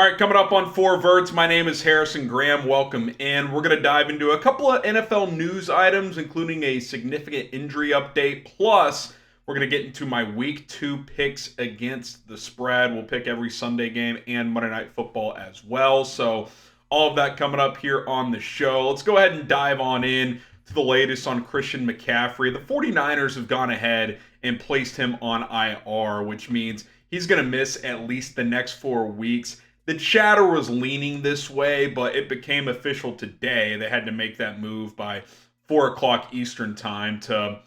All right, coming up on Four Verts, my name is Harrison Graham. Welcome in. We're going to dive into a couple of NFL news items, including a significant injury update. Plus, we're going to get into my Week 2 picks against the spread. We'll pick every Sunday game and Monday Night Football as well. So, all of that coming up here on the show. Let's go ahead and dive on in to the latest on Christian McCaffrey. The 49ers have gone ahead and placed him on IR, which means he's going to miss at least the next 4 weeks. The chatter was leaning this way, but it became official today. They had to make that move by 4 o'clock Eastern time to,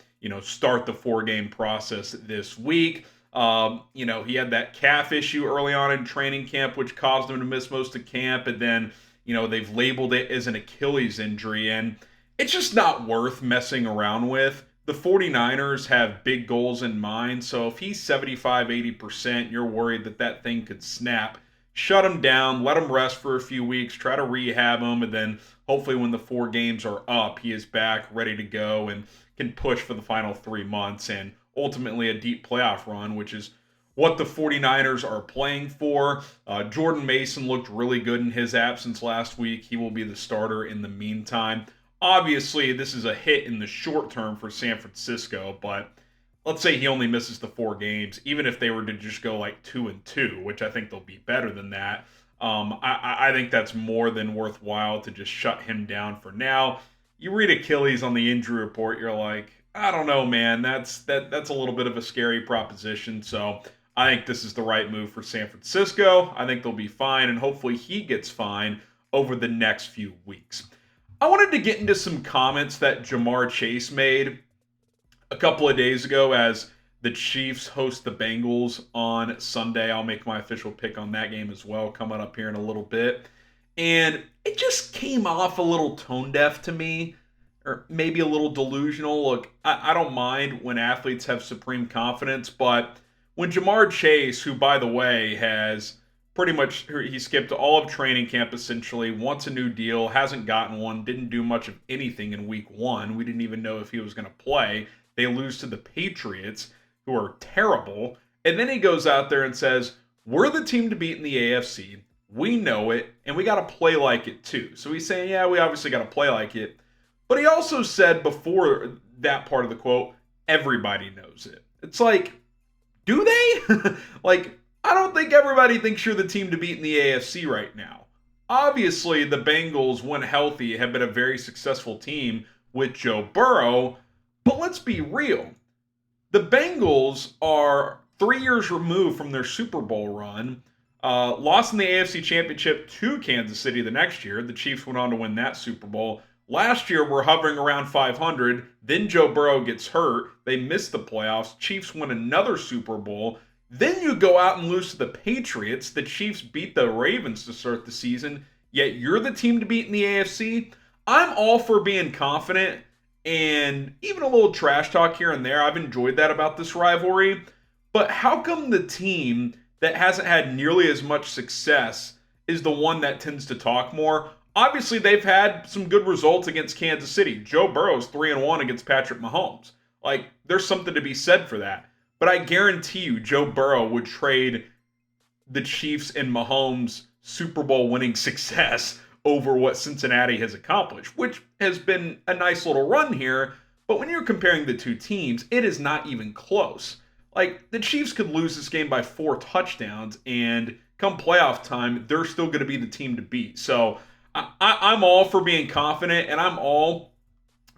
start the 4-game process this week. He had that calf issue early on in training camp, which caused him to miss most of camp. And then, they've labeled it as an Achilles injury. And it's just not worth messing around with. The 49ers have big goals in mind. So if he's 75, 80%, you're worried that thing could snap. Shut him down, let him rest for a few weeks, try to rehab him, and then hopefully when the 4 games are up, he is back, ready to go, and can push for the final 3 months and ultimately a deep playoff run, which is what the 49ers are playing for. Jordan Mason looked really good in his absence last week. He will be the starter in the meantime. Obviously, this is a hit in the short term for San Francisco, but let's say he only misses the 4 games, even if they were to just go like 2-2, which I think they'll be better than that. I think that's more than worthwhile to just shut him down for now. You read Achilles on the injury report, you're like, I don't know, man. That's a little bit of a scary proposition. So I think this is the right move for San Francisco. I think they'll be fine, and hopefully he gets fine over the next few weeks. I wanted to get into some comments that Ja'Marr Chase made a couple of days ago as the Chiefs host the Bengals on Sunday. I'll make my official pick on that game as well coming up here in a little bit. And it just came off a little tone deaf to me, or maybe a little delusional. Look, I don't mind when athletes have supreme confidence, but when Ja'Marr Chase, who by the way has pretty much, he skipped all of training camp essentially, wants a new deal, hasn't gotten one, didn't do much of anything in week 1. We didn't even know if he was going to play. They lose to the Patriots, who are terrible. And then he goes out there and says, we're the team to beat in the AFC. We know it, and we got to play like it too. So he's saying, yeah, we obviously got to play like it. But he also said before that part of the quote, everybody knows it. It's like, do they? Like, I don't think everybody thinks you're the team to beat in the AFC right now. Obviously, the Bengals, when healthy, have been a very successful team with Joe Burrow. But let's be real. The Bengals are 3 years removed from their Super Bowl run. Lost in the AFC Championship to Kansas City the next year. The Chiefs went on to win that Super Bowl. Last year, we're hovering around 500. Then Joe Burrow gets hurt. They miss the playoffs. Chiefs win another Super Bowl. Then you go out and lose to the Patriots. The Chiefs beat the Ravens to start the season. Yet you're the team to beat in the AFC. I'm all for being confident and even a little trash talk here and there. I've enjoyed that about this rivalry. But how come the team that hasn't had nearly as much success is the one that tends to talk more? Obviously, they've had some good results against Kansas City. Joe Burrow's 3-1 against Patrick Mahomes. Like, there's something to be said for that. But I guarantee you, Joe Burrow would trade the Chiefs and Mahomes' Super Bowl winning success over what Cincinnati has accomplished, which has been a nice little run here. But when you're comparing the two teams, it is not even close. Like, the Chiefs could lose this game by 4 touchdowns, and come playoff time, they're still going to be the team to beat. So I'm all for being confident, and I'm all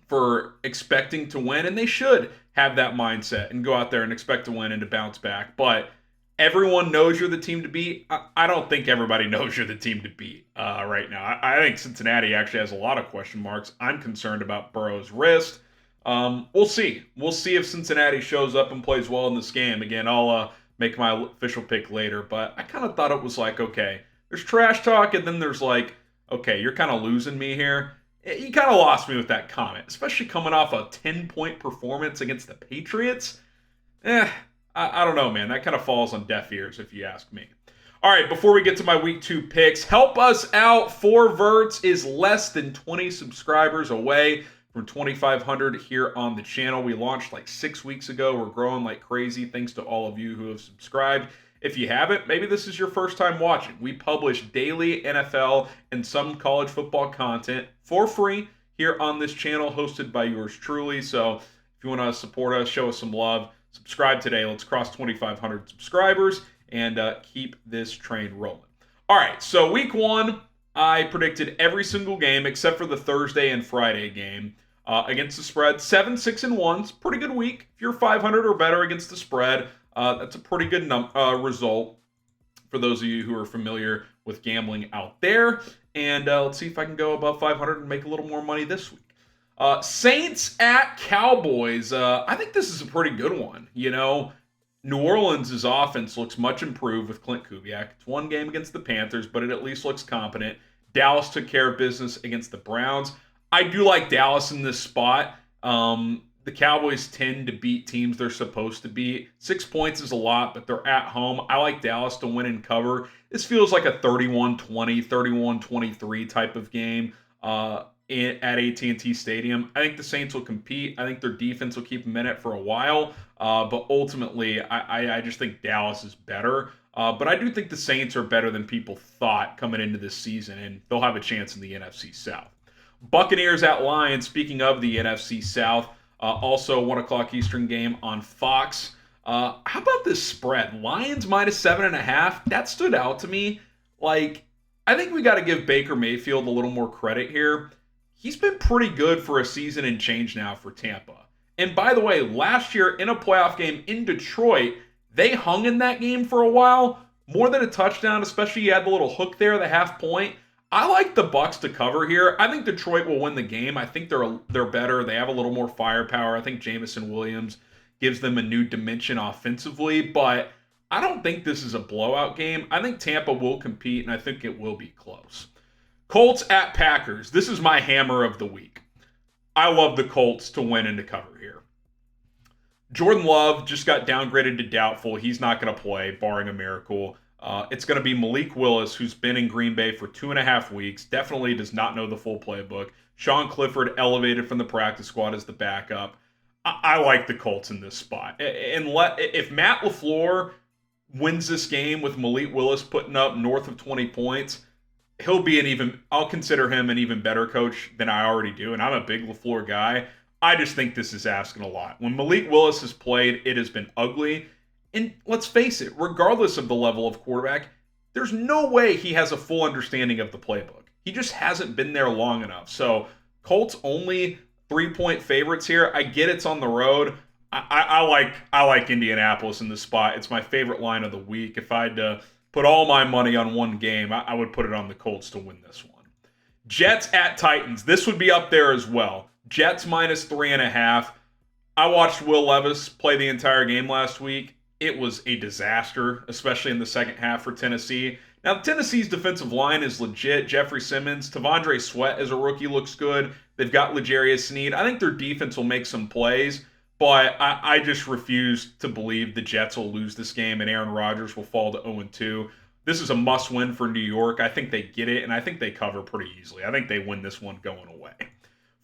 for expecting to win, and they should have that mindset and go out there and expect to win and to bounce back. But everyone knows you're the team to beat. I don't think everybody knows you're the team to beat right now. I think Cincinnati actually has a lot of question marks. I'm concerned about Burrow's wrist. We'll see. We'll see if Cincinnati shows up and plays well in this game. Again, I'll make my official pick later. But I kind of thought it was like, okay, there's trash talk, and then there's like, okay, you're kind of losing me here. You kind of lost me with that comment, especially coming off a 10-point performance against the Patriots. I don't know, man. That kind of falls on deaf ears, if you ask me. All right, before we get to my Week 2 picks, help us out. Four Verts is less than 20 subscribers away from 2,500 here on the channel. We launched like 6 weeks ago. We're growing like crazy thanks to all of you who have subscribed. If you haven't, maybe this is your first time watching. We publish daily NFL and some college football content for free here on this channel, hosted by yours truly. So if you want to support us, show us some love, subscribe today. Let's cross 2,500 subscribers and keep this train rolling. All right, so week one, I predicted every single game except for the Thursday and Friday game against the spread. 7-6-1, it's a pretty good week. If you're 500 or better against the spread, that's a pretty good result for those of you who are familiar with gambling out there. And let's see if I can go above 500 and make a little more money this week. Saints at Cowboys. I think this is a pretty good one. You know, New Orleans' offense looks much improved with Clint Kubiak. It's one game against the Panthers, but it at least looks competent. Dallas took care of business against the Browns. I do like Dallas in this spot. The Cowboys tend to beat teams they're supposed to beat. 6 points is a lot, but they're at home. I like Dallas to win and cover. This feels like a 31-20, 31-23 type of game at AT&T Stadium. I think the Saints will compete. I think their defense will keep them in it for a while. But ultimately, I just think Dallas is better. But I do think the Saints are better than people thought coming into this season, and they'll have a chance in the NFC South. Buccaneers at Lions. Speaking of the NFC South, also 1 o'clock Eastern game on Fox. How about this spread? Lions minus 7.5. That stood out to me. Like, I think we got to give Baker Mayfield a little more credit here. He's been pretty good for a season and change now for Tampa. And by the way, last year in a playoff game in Detroit, they hung in that game for a while. More than a touchdown, especially you had the little hook there, the half point. I like the Bucs to cover here. I think Detroit will win the game. I think they're better. They have a little more firepower. I think Jamison Williams gives them a new dimension offensively, but I don't think this is a blowout game. I think Tampa will compete, and I think it will be close. Colts at Packers. This is my hammer of the week. I love the Colts to win and to cover here. Jordan Love just got downgraded to doubtful. He's not going to play, barring a miracle. It's going to be Malik Willis, who's been in Green Bay for 2.5 weeks. Definitely does not know the full playbook. Sean Clifford elevated from the practice squad as the backup. I like the Colts in this spot. If Matt LaFleur wins this game with Malik Willis putting up north of 20 points, I'll consider him an even better coach than I already do. And I'm a big LaFleur guy. I just think this is asking a lot. When Malik Willis has played, it has been ugly. And let's face it, regardless of the level of quarterback, there's no way he has a full understanding of the playbook. He just hasn't been there long enough. So Colts only 3-point favorites here. I get it's on the road. I like Indianapolis in this spot. It's my favorite line of the week. If I had to put all my money on one game, I would put it on the Colts to win this one. Jets at Titans. This would be up there as well. Jets minus 3.5. I watched Will Levis play the entire game last week. It was a disaster, especially in the second half for Tennessee. Now, Tennessee's defensive line is legit. Jeffrey Simmons, Tavondre Sweat as a rookie looks good. They've got L'Jarius Sneed. I think their defense will make some plays, but I just refuse to believe the Jets will lose this game and Aaron Rodgers will fall to 0-2. This is a must-win for New York. I think they get it, and I think they cover pretty easily. I think they win this one going away.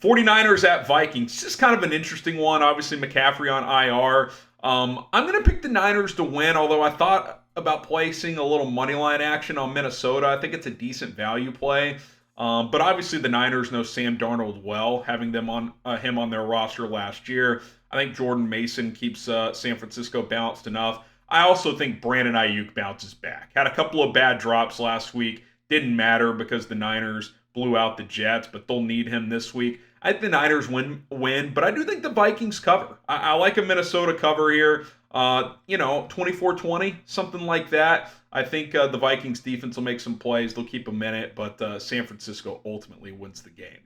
49ers at Vikings. This is kind of an interesting one. Obviously, McCaffrey on IR. I'm going to pick the Niners to win, although I thought about placing a little money line action on Minnesota. I think it's a decent value play. But obviously the Niners know Sam Darnold well, having him on their roster last year. I think Jordan Mason keeps San Francisco balanced enough. I also think Brandon Ayuk bounces back. Had a couple of bad drops last week. Didn't matter because the Niners blew out the Jets, but they'll need him this week. I think the Niners win, but I do think the Vikings cover. I like a Minnesota cover here, 24-20, something like that. I think the Vikings defense will make some plays. They'll keep them in it, but San Francisco ultimately wins the game.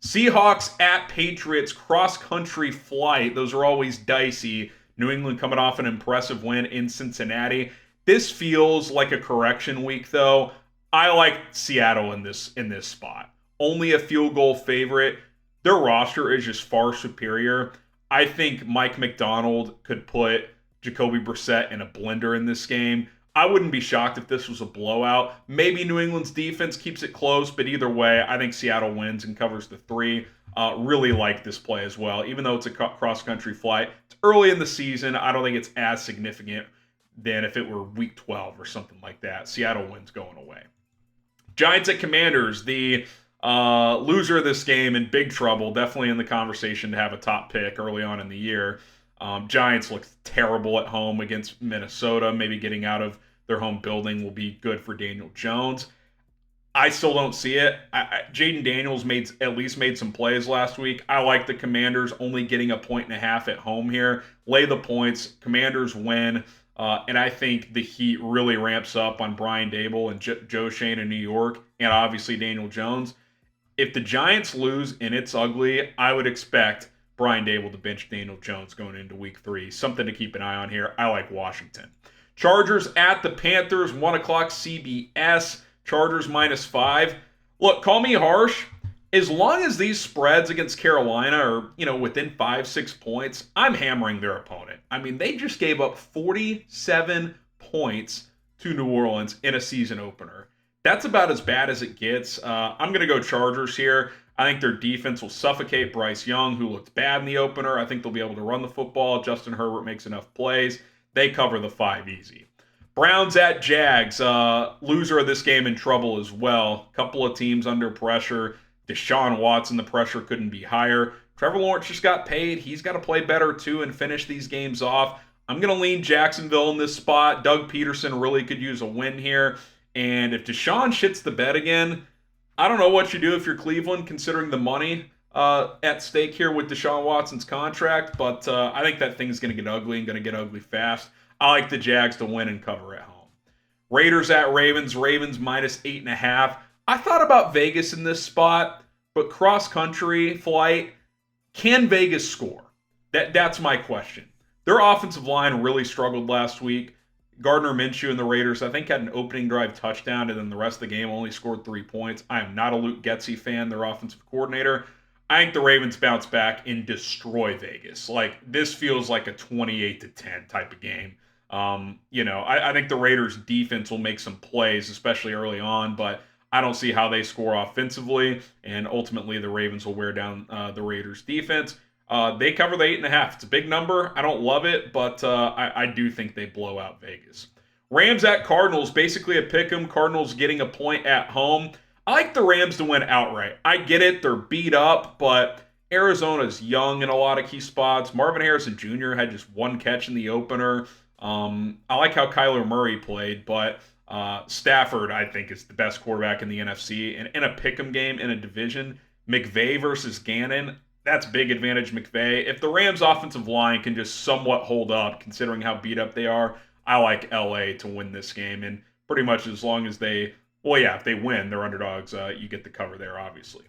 Seahawks at Patriots, cross-country flight. Those are always dicey. New England coming off an impressive win in Cincinnati. This feels like a correction week, though. I like Seattle in this spot. Only a field goal favorite. Their roster is just far superior. I think Mike McDonald could put Jacoby Brissett in a blender in this game. I wouldn't be shocked if this was a blowout. Maybe New England's defense keeps it close, but either way, I think Seattle wins and covers the 3. Really like this play as well. Even though it's a cross-country flight, it's early in the season. I don't think it's as significant. than if it were week 12 or something like that. Seattle wins going away. Giants at Commanders. The loser of this game in big trouble, definitely in the conversation to have a top pick early on in the year. Giants look terrible at home against Minnesota. Maybe getting out of their home building will be good for Daniel Jones. I still don't see it. Jaden Daniels at least made some plays last week. I like the Commanders only getting 1.5 at home here. Lay the points. Commanders win. And I think the heat really ramps up on Brian Daboll and Joe Shane in New York, and obviously Daniel Jones. If the Giants lose and it's ugly, I would expect Brian Daboll to bench Daniel Jones going into week 3. Something to keep an eye on here. I like Washington. Chargers at the Panthers, 1 o'clock CBS. Chargers -5. Look, call me harsh. As long as these spreads against Carolina are, within 5-6 points, I'm hammering their opponent. I mean, they just gave up 47 points to New Orleans in a season opener. That's about as bad as it gets. I'm going to go Chargers here. I think their defense will suffocate Bryce Young, who looked bad in the opener. I think they'll be able to run the football. Justin Herbert makes enough plays. They cover the 5 easy. Browns at Jags. Loser of this game in trouble as well. Couple of teams under pressure. Deshaun Watson, the pressure couldn't be higher. Trevor Lawrence just got paid. He's got to play better too and finish these games off. I'm going to lean Jacksonville in this spot. Doug Peterson really could use a win here. And if Deshaun shits the bed again, I don't know what you do if you're Cleveland, considering the money at stake here with Deshaun Watson's contract. But I think that thing's going to get ugly and going to get ugly fast. I like the Jags to win and cover at home. Raiders at Ravens. Ravens -8.5. I thought about Vegas in this spot, but cross-country flight, can Vegas score? That's my question. Their offensive line really struggled last week. Gardner Minshew and the Raiders, I think, had an opening drive touchdown, and then the rest of the game only scored 3 points. I am not a Luke Getsy fan, their offensive coordinator. I think the Ravens bounce back and destroy Vegas. This feels like a 28-10 type of game. I think the Raiders' defense will make some plays, especially early on, but I don't see how they score offensively, and ultimately the Ravens will wear down the Raiders' defense. They cover the 8.5. It's a big number. I don't love it, but I do think they blow out Vegas. Rams at Cardinals, basically a pick 'em. Cardinals getting a point at home. I like the Rams to win outright. I get it. They're beat up, but Arizona's young in a lot of key spots. Marvin Harrison Jr. had just 1 catch in the opener. I like how Kyler Murray played, but Stafford, I think, is the best quarterback in the NFC. And in a pick'em game in a division, McVay versus Gannon, that's big advantage McVay. If the Rams' offensive line can just somewhat hold up, considering how beat up they are, I like LA to win this game. And pretty much as long as if they win, they're underdogs, you get the cover there, obviously.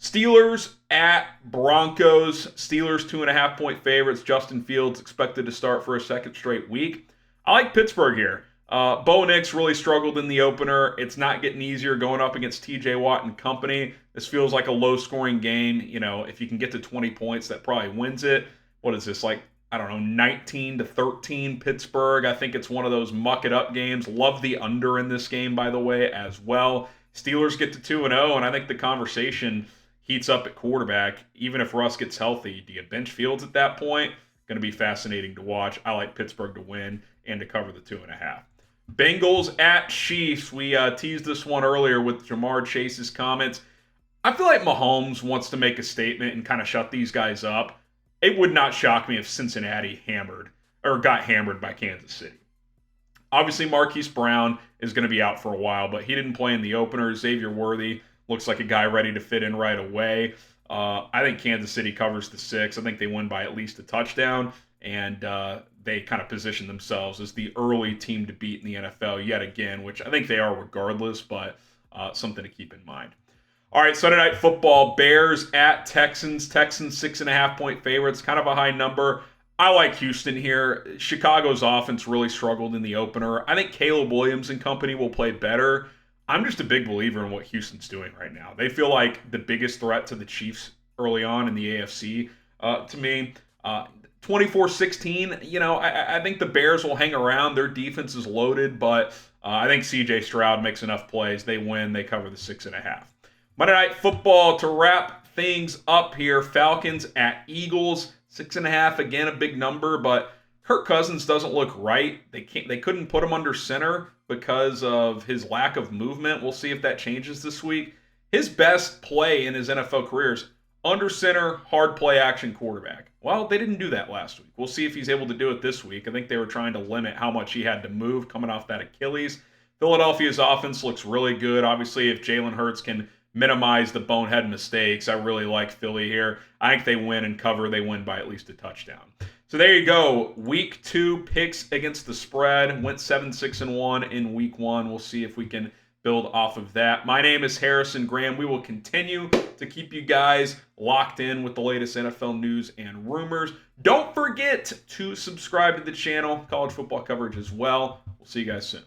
Steelers at Broncos. Steelers 2.5-point favorites. Justin Fields expected to start for a second straight week. I like Pittsburgh here. Bo Nix really struggled in the opener. It's not getting easier going up against TJ Watt and company. This feels like a low-scoring game. If you can get to 20 points, that probably wins it. What is this, 19-13 Pittsburgh? I think it's one of those muck-it-up games. Love the under in this game, by the way, as well. Steelers get to 2-0, and I think the conversation heats up at quarterback. Even if Russ gets healthy, do you bench Fields at that point? Going to be fascinating to watch. I like Pittsburgh to win and to cover the 2.5. Bengals at Chiefs. We teased this one earlier with Ja'Marr Chase's comments. I feel like Mahomes wants to make a statement and kind of shut these guys up. It would not shock me if Cincinnati got hammered by Kansas City. Obviously, Marquise Brown is going to be out for a while, but he didn't play in the opener. Xavier Worthy looks like a guy ready to fit in right away. I think Kansas City covers the 6. I think they win by at least a touchdown, and they kind of position themselves as the early team to beat in the NFL yet again, which I think they are regardless, but something to keep in mind. All right, Sunday Night Football, Bears at Texans. Texans 6.5-point favorites, kind of a high number. I like Houston here. Chicago's offense really struggled in the opener. I think Caleb Williams and company will play better. I'm just a big believer in what Houston's doing right now. They feel like the biggest threat to the Chiefs early on in the AFC. To me, 24-16, I think the Bears will hang around. Their defense is loaded, but I think C.J. Stroud makes enough plays. They win. They cover the 6.5. Monday Night Football to wrap things up here. Falcons at Eagles. 6.5, again, a big number, but Kirk Cousins doesn't look right. They couldn't put him under center because of his lack of movement. We'll see if that changes this week. His best play in his NFL career is under center, hard play action quarterback. Well, they didn't do that last week. We'll see if he's able to do it this week. I think they were trying to limit how much he had to move coming off that Achilles. Philadelphia's offense looks really good. Obviously, if Jalen Hurts can minimize the bonehead mistakes, I really like Philly here. I think they win and cover. They win by at least a touchdown. So there you go. Week 2 picks against the spread. Went 7-6-1 in week 1. We'll see if we can build off of that. My name is Harrison Graham. We will continue to keep you guys locked in with the latest NFL news and rumors. Don't forget to subscribe to the channel, college football coverage as well. We'll see you guys soon.